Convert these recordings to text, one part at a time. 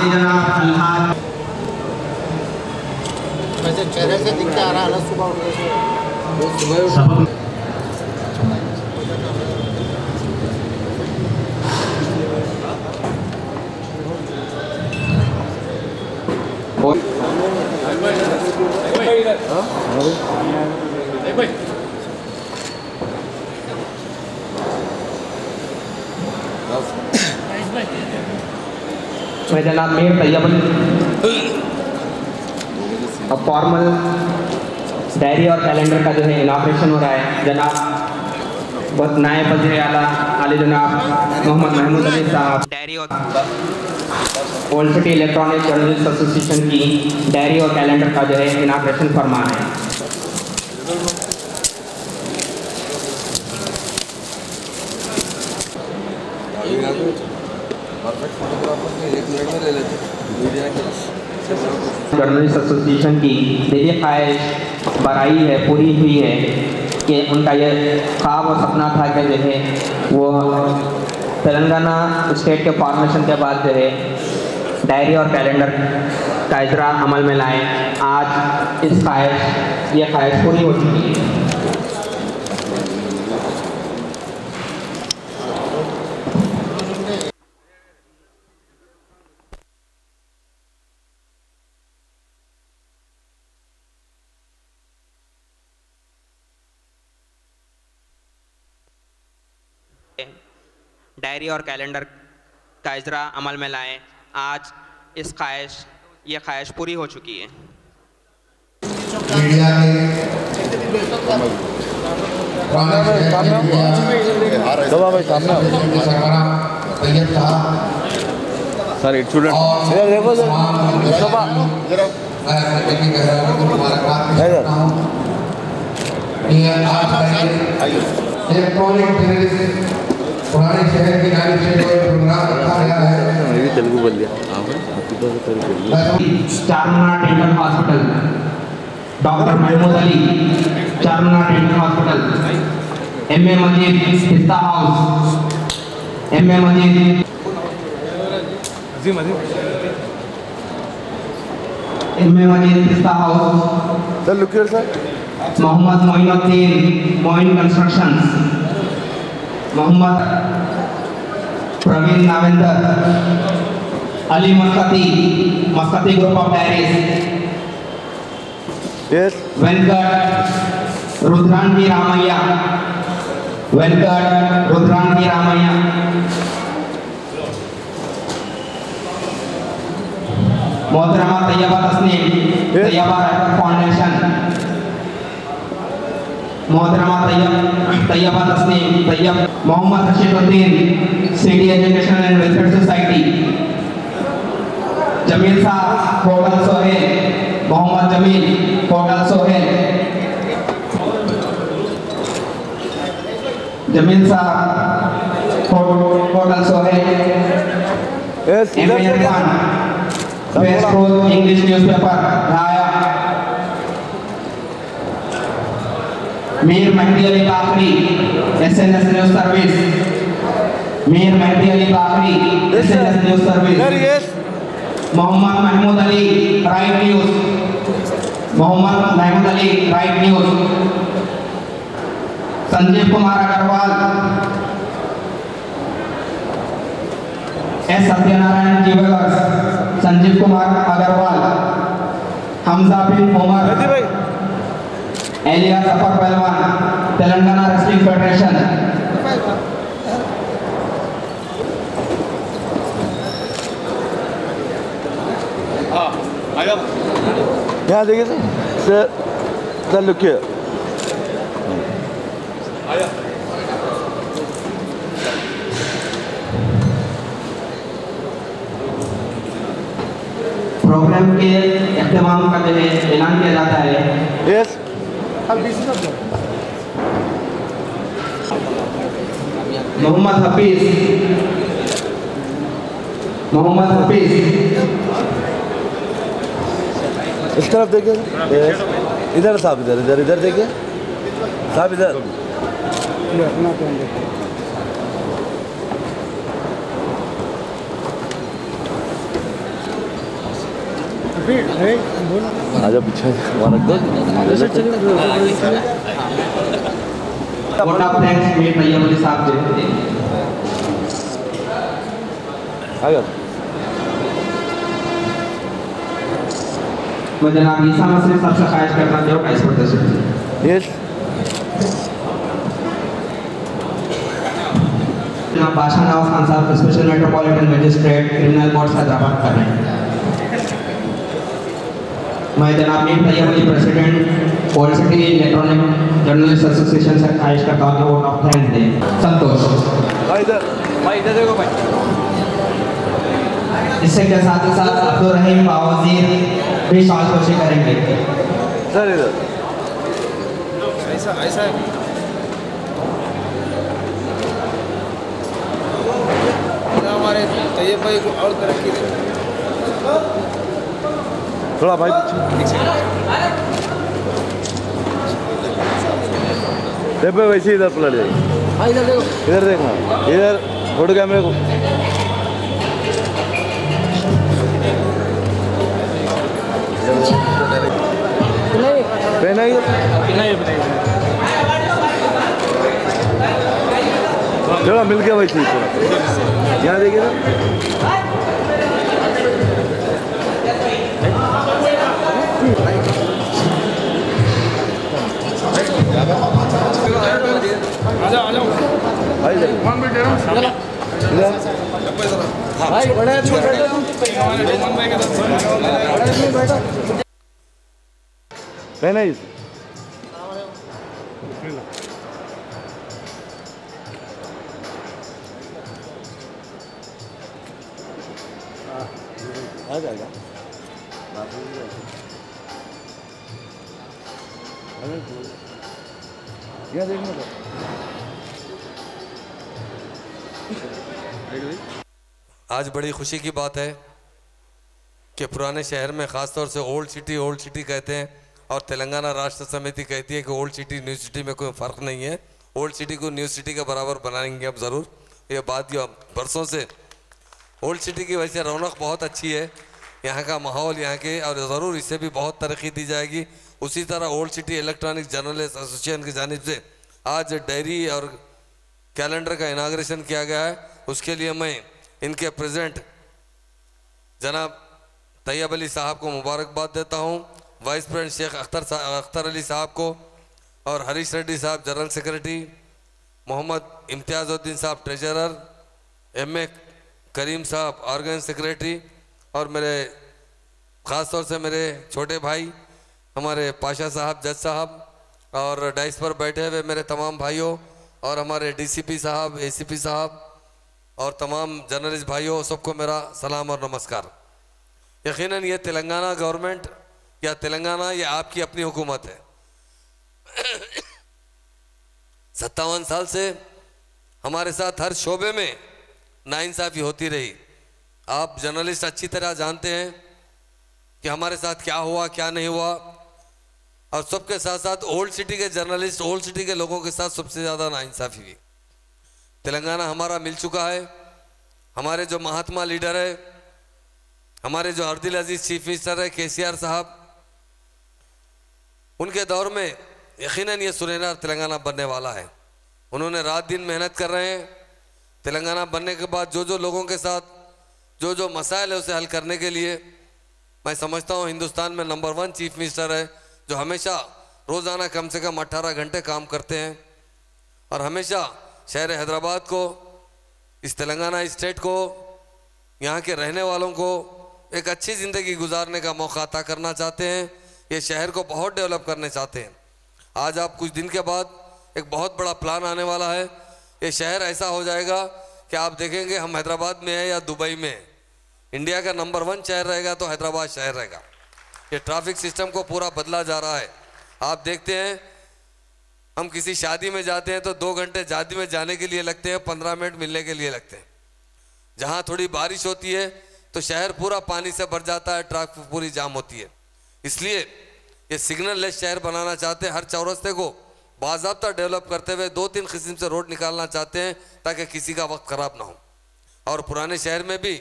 आगे जनाब अल्हाज वैसे चेहरे से दिखता आ रहा है सुबह उठने से जनाब मीर तैयब फॉर्मल डायरी और कैलेंडर का जो है इनाग्रेशन हो रहा है। जनाब नायब वज़ीर आला आले जनाब मोहम्मद महमूद अली साहब डायरी और old city electronic journalist association की डायरी और कैलेंडर का जो है इनाग्रेशन फरमा है। जर्नलिस्ट एसोसिएशन की दिली ख्वाहिश बराई है, पूरी हुई है कि उनका ये ख्वाब और सपना था कि जो है वो तेलंगाना स्टेट के फॉर्मेशन के बाद जो है डायरी और कैलेंडर का इजरा अमल में लाएं। आज ये ख्वाहिश पूरी हो चुकी है। डायरी और कैलेंडर का इजरा अमल में लाएं। आज ये ख्वाहिश पूरी हो चुकी है। मीडिया सर एक स्टूडेंट देखो इलेक्ट्रॉनिक पुराने शहर की नाली से कोई प्रोग्राम रखा गया है। ये तेलुगु बोल दिया Charminar Dental Hospital, doctor Mahmood Ali Charminar Dental Hospital, M A Majeed Pista House, M A Majeed Pista House, sir look here sir, Mohammed Moinuddin Moin Constructions, Mohammed Praveen Navender, Ali Maskati Group of Dairies, yes Venkat Rudrangi Ramaiah, मोहतरमा तैयबा तस्नीम तैयबा राइटर फाउंडेशन, मोहतरमा Tayyaba Tasneem Tayyab, Mohammed Rasheeduddin City Education and Welfare Society, Jameel साहब होटल सोहेल, मोहम्मद जमील होटल सोहेल, जमील साहब Hotel Sohail, Facebook English newspaper Raya, Mir Mehdi Ali Baqri SNS News Service, Mir Mehdi Ali Baqri SNS News Service, Mohammed Mahmood Ali Right News, Sanjeev Kumar Agarwal, S Satyanarayana Jewellers, Sanjeev Kumar Agarwal, Hamza bin Umar, Aliya Safar Pahalwan, Telangana Wrestling Federation, यहाँ देखिए sir, sir look here, program के इख्तिताम का जो है ऐलान किया जाता है। यस मोहम्मद हफीज, इस तरफ देखिए, इधर साहब, इधर देखिए साहब, इधर आजा पीछे वहाँ रख दो vote of thanks Mir Tayyab Ali sahab दे आगे मैं जनाब ईसा मसीह सबसे ख्वाहिश करना चाहूँगा इस पर तशरीफ यस जनाब बादशाह Nawaz Khan sahab special metropolitan magistrate criminal court Hyderabad कर रहे हैं। मैं जनाब Mir Tayyab Ali president old city electronic journalist association से ख्वाहिश करता हूँ कि वोट ऑफ थैंक्स दें। संतोष भाई इधर देखो भाई इससे के साथ ही साथ अब्दुल रहीम बावजीर भी शाल कोशिश करेंगे। सर इधर ऐसा हमारे तैयब भाई को और तरक्की दे। थोड़ा भाई पीछे देख भाई वैसे इधर पलट जाइए इधर देखो इधर देखना इधर फोटो कैमरे को पेन है थोड़ा मिल गया वैसे थोड़ा यहाँ देखिए ना भाई पेन है आ जाएगा यहाँ देखना था आज बड़ी खुशी की बात है कि पुराने शहर में ख़ास तौर से ओल्ड सिटी कहते हैं और तेलंगाना राष्ट्र समिति कहती है कि ओल्ड सिटी न्यू सिटी में कोई फ़र्क नहीं है। ओल्ड सिटी को न्यू सिटी के बराबर बनाएंगे अब ज़रूर। ये बात जो बरसों से ओल्ड सिटी की वजह से रौनक बहुत अच्छी है, यहाँ का माहौल यहाँ के, और ज़रूर इससे भी बहुत तरक्की दी जाएगी। उसी तरह old city electronic journalist association की जानिब से आज डायरी और कैलेंडर का इनाग्रेशन किया गया है। उसके लिए मैं इनके प्रेसिडेंट जनाब तैयब अली साहब को मुबारकबाद देता हूँ, vice president Sheikh Akhtar Ali साहब को और हरीश रेड्डी साहब जनरल सेक्रेटरी, मोहम्मद इम्तियाज़ुद्दीन साहब ट्रेजरर, M.A. करीम साहब ऑर्गेनाइजिंग सेक्रेटरी, और मेरे ख़ास तौर से मेरे छोटे भाई हमारे पाशा साहब, जज साहब, और डाइस पर बैठे हुए मेरे तमाम भाइयों, और हमारे DCP साहब, ACP साहब और तमाम जर्नलिस्ट भाइयों, सबको मेरा सलाम और नमस्कार। यकीनन ये तेलंगाना गवर्नमेंट या तेलंगाना ये आपकी अपनी हुकूमत है। 57 साल से हमारे साथ हर शोबे में नाइंसाफ़ी होती रही। आप जर्नलिस्ट अच्छी तरह जानते हैं कि हमारे साथ क्या हुआ क्या नहीं हुआ, और सबके साथ साथ ओल्ड सिटी के जर्नलिस्ट, ओल्ड सिटी के लोगों के साथ सबसे ज़्यादा नाइंसाफ़ी हुई। तेलंगाना हमारा मिल चुका है। हमारे जो महात्मा लीडर है, हमारे जो अर्दिल अजीज़ चीफ मिनिस्टर है KCR साहब, उनके दौर में यकीनन ये सुनहरा तेलंगाना बनने वाला है। उन्होंने रात दिन मेहनत कर रहे हैं। तेलंगाना बनने के बाद जो लोगों के साथ जो मसाइल है उसे हल करने के लिए मैं समझता हूँ हिंदुस्तान में नंबर 1 चीफ मिनिस्टर है, जो हमेशा रोज़ाना कम से कम 18 घंटे काम करते हैं और हमेशा शहर हैदराबाद को, इस तेलंगाना स्टेट को, यहाँ के रहने वालों को एक अच्छी ज़िंदगी गुजारने का मौका अता करना चाहते हैं। ये शहर को बहुत डेवलप करने चाहते हैं। आज आप कुछ दिन के बाद एक बहुत बड़ा प्लान आने वाला है। ये शहर ऐसा हो जाएगा कि आप देखेंगे हम हैदराबाद में हैं या दुबई में हैं। इंडिया का नंबर 1 शहर रहेगा तो हैदराबाद शहर रहेगा। ये ट्रैफिक सिस्टम को पूरा बदला जा रहा है। आप देखते हैं हम किसी शादी में जाते हैं तो 2 घंटे शादी में जाने के लिए लगते हैं, 15 मिनट मिलने के लिए लगते हैं। जहाँ थोड़ी बारिश होती है तो शहर पूरा पानी से भर जाता है, ट्रैफिक पूरी जाम होती है। इसलिए ये सिग्नल लेस शहर बनाना चाहते हैं। हर चौरस्ते को बाज़ाब्ता डेवलप करते हुए 2-3 किस्म से रोड निकालना चाहते हैं ताकि किसी का वक्त ख़राब ना हो। और पुराने शहर में भी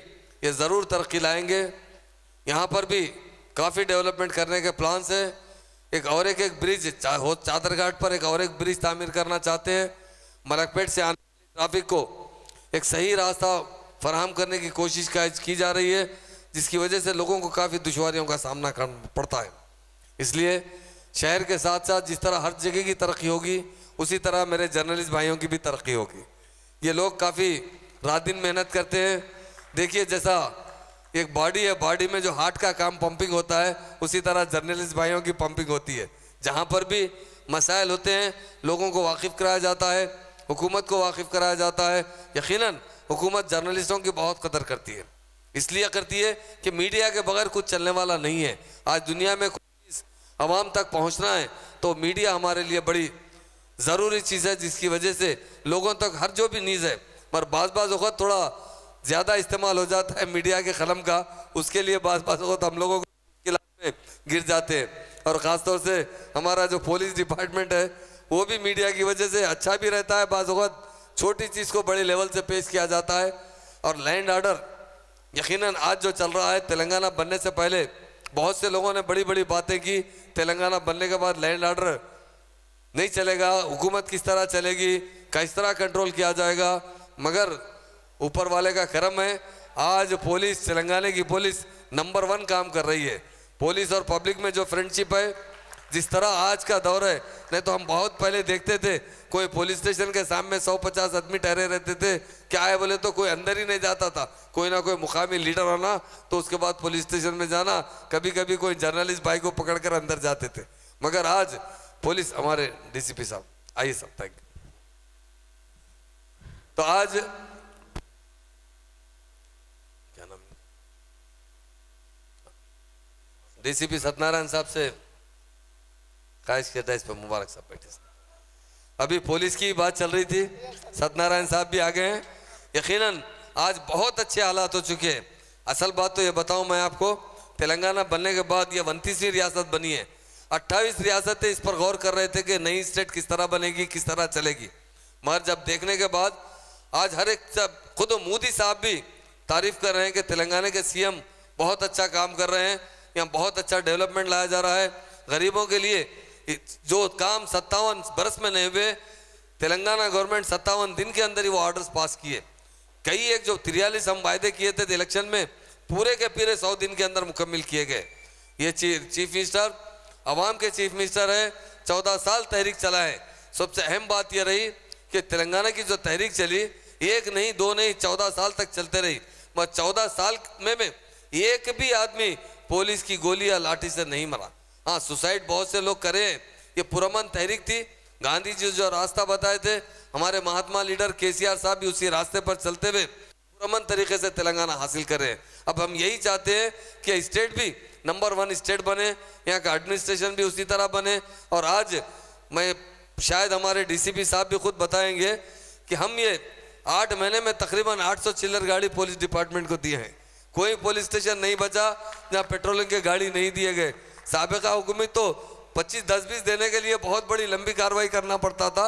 ये ज़रूर तरक्की लाएंगे। यहाँ पर भी काफ़ी डेवलपमेंट करने के प्लान है। एक ब्रिज चादरघाट पर एक और एक ब्रिज तामीर करना चाहते हैं। मलकपेट से आने वाली ट्रैफिक को एक सही रास्ता फराहम करने की कोशिश की जा रही है, जिसकी वजह से लोगों को काफ़ी दुश्वारियों का सामना करना पड़ता है। इसलिए शहर के साथ साथ जिस तरह हर जगह की तरक्की होगी, उसी तरह मेरे जर्नलिस्ट भाइयों की भी तरक्की होगी। ये लोग काफ़ी रात दिन मेहनत करते हैं। देखिए, जैसा एक बॉडी है, बॉडी में जो हार्ट का काम पंपिंग होता है, उसी तरह जर्नलिस्ट भाइयों की पंपिंग होती है। जहाँ पर भी मसाइल होते हैं, लोगों को वाकिफ़ कराया जाता है, हुकूमत को वाकिफ़ कराया जाता है। यकीनन हुकूमत जर्नलिस्टों की बहुत कदर करती है, इसलिए करती है कि मीडिया के बगैर कुछ चलने वाला नहीं है। आज दुनिया में आवाम तक पहुँचना है तो मीडिया हमारे लिए बड़ी ज़रूरी चीज़ है, जिसकी वजह से लोगों तक हर जो भी न्यूज़ है, पर बाज़ वक़्त थोड़ा ज़्यादा इस्तेमाल हो जाता है मीडिया के कलम का, उसके लिए बाज़ वक़्त हम लोगों को मुश्किलात में गिर जाते हैं। और ख़ास तौर से हमारा जो पुलिस डिपार्टमेंट है, वो भी मीडिया की वजह से अच्छा भी रहता है। बाज़ वक़्त छोटी चीज़ को बड़े लेवल से पेश किया जाता है। और लैंड ऑर्डर यकीनन आज जो चल रहा है, तेलंगाना बनने से पहले बहुत से लोगों ने बड़ी बड़ी बातें की। तेलंगाना बनने के बाद लैंड ऑर्डर नहीं चलेगा, हुकूमत किस तरह चलेगी, किस तरह कंट्रोल किया जाएगा, मगर ऊपर वाले का करम है, आज पुलिस, तेलंगाना की पुलिस नंबर 1 काम कर रही है। पुलिस और पब्लिक में जो फ्रेंडशिप है, जिस तरह आज का दौर है, नहीं तो हम बहुत पहले देखते थे कोई पुलिस स्टेशन के सामने 150 आदमी ठहरे रहते थे, क्या है बोले तो कोई अंदर ही नहीं जाता था। कोई ना कोई मुकामी लीडर आना तो उसके बाद पुलिस स्टेशन में जाना, कभी कभी कोई जर्नलिस्ट भाई को पकड़कर अंदर जाते थे। मगर आज पुलिस, हमारे डीसीपी साहब आइए सब, थैंक यू। तो आज क्या नाम, डीसीपी सत्यनारायण साहब से ख्वाहिश करता है इस पर मुबारक साहब बैठे। अभी पुलिस की बात चल रही थी, सत्यनारायण साहब भी आ गए हैं। यकीनन आज बहुत अच्छे हालात हो चुके हैं। असल बात तो ये बताऊं मैं आपको, तेलंगाना बनने के बाद ये 29वीं रियासत बनी है। 28 रियासतें इस पर गौर कर रहे थे कि नई स्टेट किस तरह बनेगी, किस तरह चलेगी, मगर जब देखने के बाद आज हर एक सब, खुद मोदी साहब भी तारीफ कर रहे हैं कि तेलंगाना के सीएम बहुत अच्छा काम कर रहे हैं, यहाँ बहुत अच्छा डेवलपमेंट लाया जा रहा है। गरीबों के लिए जो काम 57 बरस में नहीं हुए, तेलंगाना गवर्नमेंट 57 दिन के अंदर ही वो ऑर्डर्स पास किए। कई एक जो 43 हम वायदे किए थे इलेक्शन में, पूरे के पूरे 100 दिन के अंदर मुकम्मल किए गए। ये चीफ मिनिस्टर अवाम के चीफ मिनिस्टर है, 14 साल तहरीक चला है। सबसे अहम बात यह रही कि तेलंगाना की जो तहरीक चली, 1 नहीं 2 नहीं 14 साल तक चलते रही, मगर 14 साल में एक भी आदमी पुलिस की गोली या लाठी से नहीं मरा। हाँ, सुसाइड बहुत से लोग करे। ये पुरअमन तहरीक थी। गांधी जी जो रास्ता बताए थे, हमारे महात्मा लीडर केसीआर साहब भी उसी रास्ते पर चलते हुए पुरअमन तरीके से तेलंगाना हासिल कर रहे हैं। अब हम यही चाहते हैं कि स्टेट भी नंबर 1 स्टेट बने, यहाँ का एडमिनिस्ट्रेशन भी उसी तरह बने। और आज मैं शायद हमारे डीसीपी साहब भी खुद बताएंगे कि हम ये 8 महीने में तकरीबन 800 चिल्लर गाड़ी पुलिस डिपार्टमेंट को दिए हैं। कोई पुलिस स्टेशन नहीं बचा जहाँ पेट्रोलिंग के गाड़ी नहीं दिए गए। साबिका हुकूमत तो 25 10-20 देने के लिए बहुत बड़ी लंबी कार्रवाई करना पड़ता था,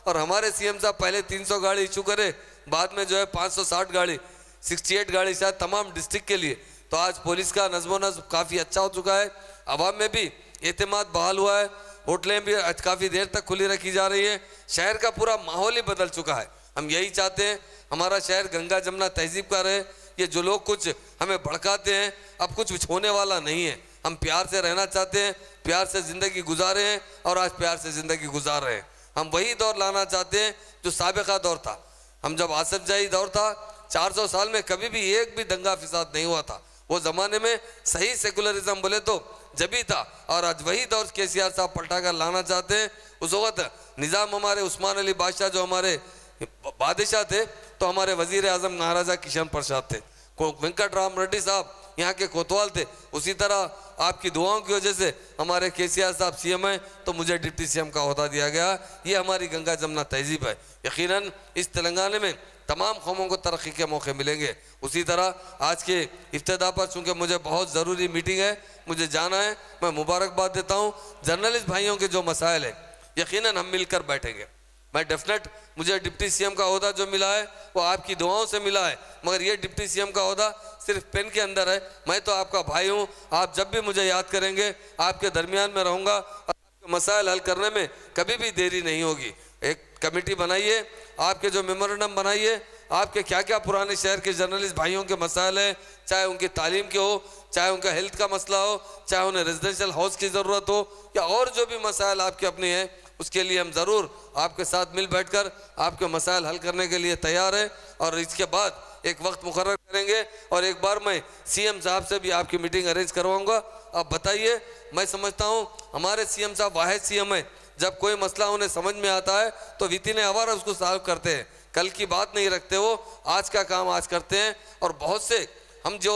और हमारे सीएम साहब पहले 300 गाड़ी इशू करे, बाद में जो है 560 गाड़ी 68 गाड़ी शायद तमाम डिस्ट्रिक्ट के लिए। तो आज पुलिस का नज़्मो नज़्म काफ़ी अच्छा हो चुका है, आवाम में भी एतमाद बहाल हुआ है, होटलें भी काफ़ी देर तक खुली रखी जा रही है, शहर का पूरा माहौल ही बदल चुका है। हम यही चाहते हैं हमारा शहर गंगा जमुना तहजीब का रहे। ये जो लोग कुछ हमें भड़काते हैं, अब कुछ होने वाला नहीं है। हम प्यार से रहना चाहते हैं, प्यार से ज़िंदगी गुजारे हैं, और आज प्यार से ज़िंदगी गुजार रहे हैं। हम वही दौर लाना चाहते हैं जो साबिका दौर था। हम जब आसिफ जाही दौर था, 400 साल में कभी भी एक भी दंगा फिसाद नहीं हुआ था। वो ज़माने में सही सेकुलरिज्म बोले तो जब ही था, और आज वही दौर केसीआर साहब पलटा कर लाना चाहते हैं। उस वक्त निज़ाम हमारे उस्मान अली बादशाह जो हमारे बादशाह थे, तो हमारे वज़ीर आज़म महाराजा किशन प्रसाद थे, वेंकट राम रेड्डी साहब यहाँ के कोतवाल थे। उसी तरह आपकी दुआओं की वजह से हमारे केसीआर साहब सीएम हैं, तो मुझे डिप्टी सीएम का ओहदा दिया गया। ये हमारी गंगा जमुना तहजीब है। यकीनन इस तेलंगाना में तमाम कौमों को तरक्की के मौके मिलेंगे। उसी तरह आज के इफ्तिदा पर चूँकि मुझे बहुत ज़रूरी मीटिंग है, मुझे जाना है, मैं मुबारकबाद देता हूँ जर्नलिस्ट भाइयों के जो मसाइल है, यकीनन हम मिलकर बैठेंगे। मैं डेफिनेट, मुझे डिप्टी सीएम का ओहदा जो मिला है वो आपकी दुआओं से मिला है, मगर ये डिप्टी सीएम का ओहदा सिर्फ पेन के अंदर है। मैं तो आपका भाई हूँ, आप जब भी मुझे याद करेंगे आपके दरमियान में रहूँगा और आपके मसाइल हल करने में कभी भी देरी नहीं होगी। एक कमेटी बनाइए, आपके जो मेमोरेंडम बनाइए, आपके क्या क्या पुराने शहर के जर्नलिस्ट भाइयों के मसाइल हैं, चाहे उनकी तालीम के हो, चाहे उनका हेल्थ का मसला हो, चाहे उन्हें रेजिडेंशियल हाउस की ज़रूरत हो, या और जो भी मसाइल आपके अपने हैं, उसके लिए हम ज़रूर आपके साथ मिल बैठकर आपके मसाइल हल करने के लिए तैयार हैं। और इसके बाद एक वक्त मुकर्रर करेंगे और एक बार मैं सीएम साहब से भी आपकी मीटिंग अरेंज करवाऊंगा। आप बताइए, मैं समझता हूँ हमारे सीएम साहब वाहिद सीएम है, जब कोई मसला उन्हें समझ में आता है तो विदिन आवर उसको सॉल्व करते हैं, कल की बात नहीं रखते, वो आज का काम आज करते हैं। और बहुत से हम जो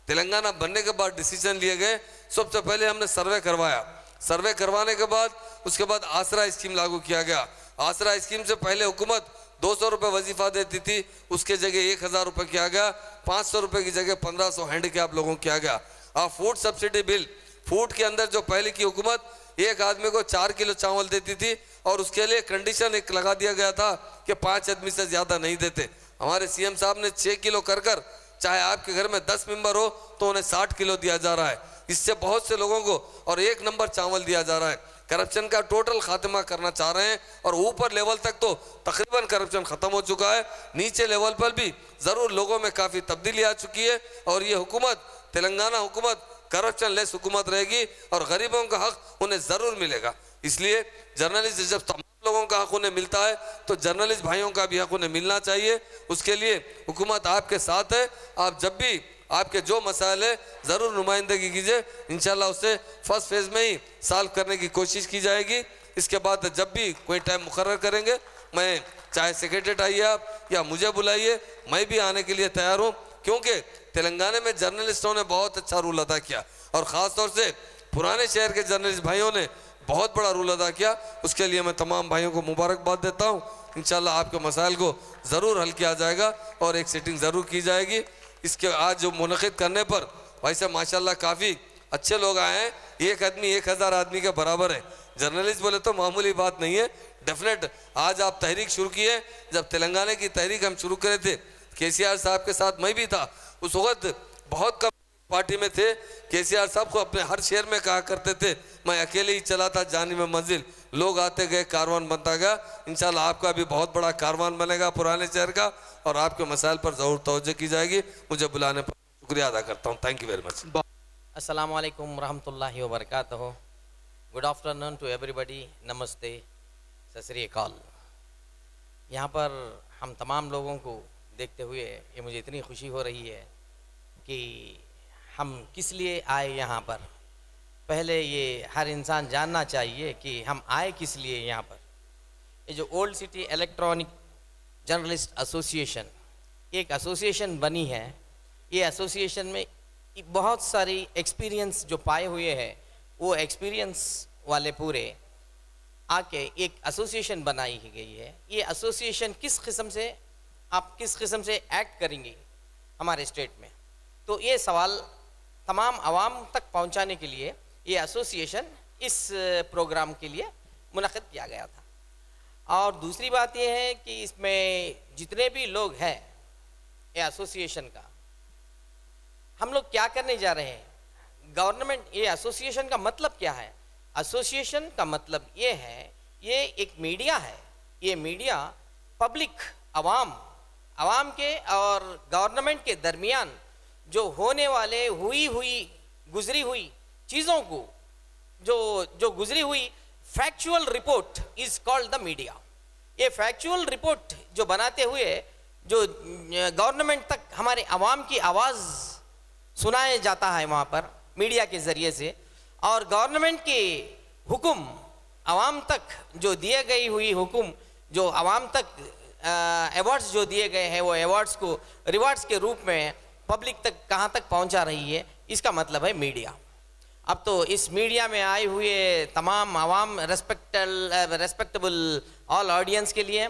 तेलंगाना बनने के बाद डिसीजन लिए गए, सबसे पहले हमने सर्वे करवाया, सर्वे करवाने के बाद उसके बाद आसरा स्कीम लागू किया गया। आसरा स्कीम से पहले हुकूमत 200 रुपये वजीफा देती थी, उसके जगह 1000 रुपये किया गया, 500 रुपये की जगह 1500 हैंडीकैप लोगों को किया गया। और फूड सब्सिडी बिल, फूड के अंदर जो पहले की हुकूमत एक आदमी को 4 किलो चावल देती थी और उसके लिए कंडीशन एक लगा दिया गया था कि 5 आदमी से ज़्यादा नहीं देते। हमारे सीएम साहब ने 6 किलो कर चाहे आपके घर में 10 मेंबर हो तो उन्हें 60 किलो दिया जा रहा है। इससे बहुत से लोगों को और 1 नंबर चावल दिया जा रहा है। करप्शन का टोटल खात्मा करना चाह रहे हैं और ऊपर लेवल तक तो तकरीबन करप्शन ख़त्म हो चुका है, नीचे लेवल पर भी ज़रूर लोगों में काफ़ी तब्दीली आ चुकी है। और ये हुकूमत, तेलंगाना हुकूमत करप्शन लेस हुकूमत रहेगी और गरीबों का हक उन्हें ज़रूर मिलेगा। इसलिए जर्नलिस्ट, जब तमाम लोगों का हक उन्हें मिलता है तो जर्नलिस्ट भाइयों का भी हक उन्हें मिलना चाहिए। उसके लिए हुकूमत आपके साथ है। आप जब भी आपके जो मसाइल है ज़रूर नुमाइंदगी कीजिए, इंशाल्लाह उससे फर्स्ट फेज़ में ही सॉल्व करने की कोशिश की जाएगी। इसके बाद जब भी कोई टाइम मुकर्रर करेंगे, मैं चाहे सेक्रेटरीट आइए आप या मुझे बुलाइए, मैं भी आने के लिए तैयार हूँ, क्योंकि तेलंगाना में जर्नलिस्टों ने बहुत अच्छा रोल अदा किया और ख़ास तौर से पुराने शहर के जर्नलिस्ट भाइयों ने बहुत बड़ा रोल अदा किया। उसके लिए मैं तमाम भाइयों को मुबारकबाद देता हूँ। इंशाल्लाह आपके मसाइल को ज़रूर हल किया जाएगा और एक सीटिंग ज़रूर की जाएगी। इसके आज जो मुनक़िद करने पर वैसे माशाल्लाह काफ़ी अच्छे लोग आए हैं। एक आदमी 1000 आदमी के बराबर है। जर्नलिस्ट बोले तो मामूली बात नहीं है। डेफिनेट आज आप तहरीक शुरू किए, जब तेलंगाना की तहरीक हम शुरू करे थे, केसीआर साहब के साथ मैं भी था, उस वक्त बहुत कम पार्टी में थे। केसीआर साहब को अपने हर शहर में कहा करते थे, मैं अकेले ही चला था जाने में मंजिल, लोग आते गए, कारवान बनता गया। इंशाल्लाह आपका भी बहुत बड़ा कारवान बनेगा पुराने शहर का और आपके मसाइल पर ज़रूर तवज्जो की जाएगी। मुझे बुलाने पर शुक्रिया अदा करता हूँ। Thank you very much. अस्सलामु अलैकुम रहमतुल्लाहि व बरकातहू। गुड आफ्टरनून टू एवरीबडी, नमस्ते, सत श्री अकाल। यहाँ पर हम तमाम लोगों को देखते हुए ये मुझे इतनी खुशी हो रही है कि हम किस लिए आए यहाँ पर। पहले ये हर इंसान जानना चाहिए कि हम आए किस लिए यहाँ पर। ये जो old city electronic journalist association एक एसोसिएशन बनी है, ये एसोसिएशन में बहुत सारी एक्सपीरियंस जो पाए हुए हैं, वो एक्सपीरियंस वाले पूरे आके एक एसोसिएशन बनाई गई है। ये एसोसिएशन किस किस्म से, आप किस किस्म से एक्ट करेंगे हमारे स्टेट में, तो ये सवाल तमाम आवाम तक पहुंचाने के लिए ये एसोसिएशन इस प्रोग्राम के लिए मुनक़िद किया गया था। और दूसरी बात ये है कि इसमें जितने भी लोग हैं ये एसोसिएशन का, हम लोग क्या करने जा रहे हैं। गवर्नमेंट, ये एसोसिएशन का मतलब क्या है? एसोसिएशन का मतलब ये है, ये एक मीडिया है। ये मीडिया पब्लिक, आवाम के और गवर्नमेंट के दरमियान जो होने वाले गुजरी हुई चीज़ों को, जो गुजरी हुई factual report is called the media. ये फैक्चुअल रिपोर्ट जो बनाते हुए जो गवर्नमेंट तक हमारे आवाम की आवाज़ सुनाया जाता है वहाँ पर मीडिया के ज़रिए से, और गवर्नमेंट के हुक्म आवाम तक जो दिए गई हुई हुक्म, जो आवाम तक अवार्ड्स जो दिए गए हैं, वो अवार्ड्स को रिवार्ड्स के रूप में पब्लिक तक कहाँ तक पहुँचा रही है, इसका मतलब है मीडिया। अब तो इस मीडिया में आए हुए तमाम आवाम, रेस्पेक्टेबल ऑल ऑडियंस के लिए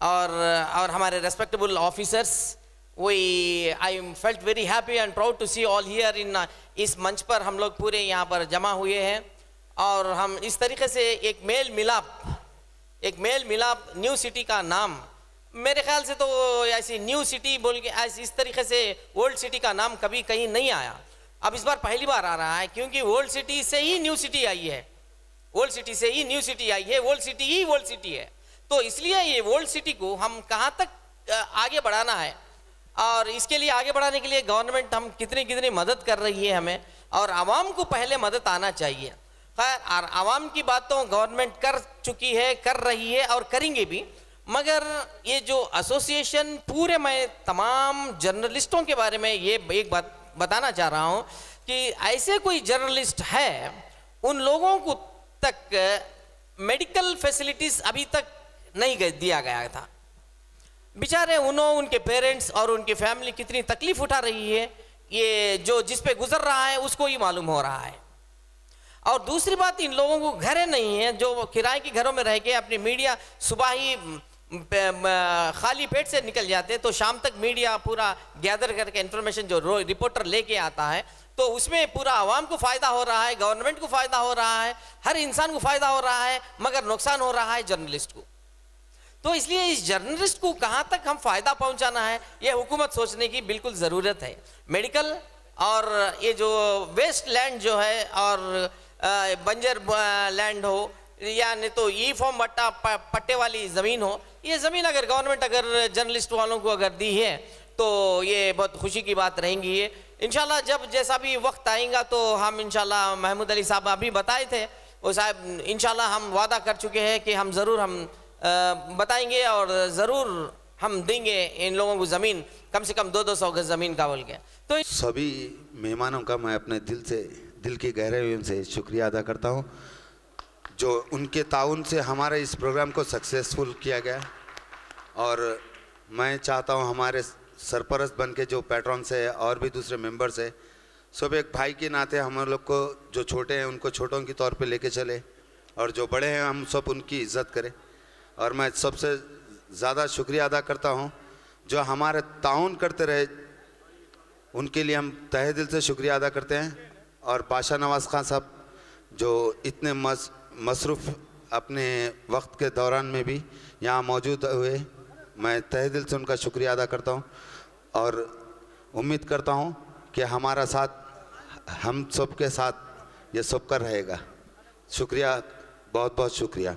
और हमारे respectable officers, I am felt very happy and proud to see all here in इस मंच पर हम लोग पूरे यहाँ पर जमा हुए हैं। और हम इस तरीके से एक मेल मिलाप न्यू सिटी का नाम मेरे ख्याल से तो ऐसी न्यू सिटी बोल के ऐसे इस तरीके से ओल्ड सिटी का नाम कभी कहीं नहीं आया। अब इस बार पहली बार आ रहा है, क्योंकि ओल्ड सिटी से ही न्यू सिटी आई है, ओल्ड सिटी से ही न्यू सिटी आई है, ओल्ड सिटी ही ओल्ड सिटी है। तो इसलिए ये ओल्ड सिटी को हम कहाँ तक आगे बढ़ाना है, और इसके लिए आगे बढ़ाने के लिए गवर्नमेंट हम कितनी कितनी मदद कर रही है हमें, और आवाम को पहले मदद आना चाहिए। खैर, और आवाम की बात तो गवर्नमेंट कर चुकी है, कर रही है और करेंगे भी, मगर ये जो एसोसिएशन पूरे, मैं तमाम जर्नलिस्टों के बारे में ये एक बात बताना चाह रहा हूँ कि ऐसे कोई जर्नलिस्ट है, उन लोगों को तक मेडिकल फैसिलिटीज़ अभी तक नहीं दिया गया था। बेचारे उनके पेरेंट्स और उनकी फैमिली कितनी तकलीफ उठा रही है, ये जो जिस पे गुजर रहा है उसको ही मालूम हो रहा है। और दूसरी बात, इन लोगों को घरें नहीं है, जो किराए के घरों में रह के अपनी मीडिया सुबह ही खाली पेट से निकल जाते हैं, तो शाम तक मीडिया पूरा गैदर करके इन्फॉर्मेशन जो रिपोर्टर लेके आता है, तो उसमें पूरा आवाम को फ़ायदा हो रहा है, गवर्नमेंट को फ़ायदा हो रहा है, हर इंसान को फ़ायदा हो रहा है, मगर नुकसान हो रहा है जर्नलिस्ट को। तो इसलिए इस जर्नलिस्ट को कहाँ तक हम फ़ायदा पहुँचाना है, ये हुकूमत सोचने की बिल्कुल ज़रूरत है। मेडिकल और ये जो वेस्ट लैंड जो है और बंजर लैंड हो, या नहीं तो ई फॉर्म पट्टे वाली ज़मीन हो, ये ज़मीन अगर गवर्नमेंट अगर जर्नलिस्ट वालों को अगर दी है तो ये बहुत खुशी की बात रहेंगी। ये इंशाल्लाह जब जैसा भी वक्त आएगा तो हम इंशाल्लाह, महमूद अली साहब अभी बताए थे, वो साहब इंशाल्लाह हम वादा कर चुके हैं कि हम ज़रूर हम बताएंगे और ज़रूर हम देंगे इन लोगों को ज़मीन, कम से कम 200 गज ज़मीन का बोल के। तो सभी मेहमानों का मैं अपने दिल की गहराइयों से शुक्रिया अदा करता हूँ, जो उनके ताउन से हमारे इस प्रोग्राम को सक्सेसफुल किया गया। और मैं चाहता हूँ हमारे सरपरस्त बन के जो पैट्रॉन्स है और भी दूसरे मेंबर्स है, सब एक भाई के नाते हम लोग को, जो छोटे हैं उनको छोटों की तौर पे लेके चले, और जो बड़े हैं हम सब उनकी इज़्ज़त करें। और मैं सबसे ज़्यादा शुक्रिया अदा करता हूँ जो हमारे ताउन करते रहे, उनके लिए हम तहे दिल से शुक्रिया अदा करते हैं। और बादशाह नवाज़ खान साहब जो इतने मसरूफ़ अपने वक्त के दौरान में भी यहाँ मौजूद हुए, मैं तहे दिल से उनका शुक्रिया अदा करता हूँ और उम्मीद करता हूँ कि हमारा साथ हम सब के साथ ये सबका रहेगा। शुक्रिया, बहुत बहुत शुक्रिया।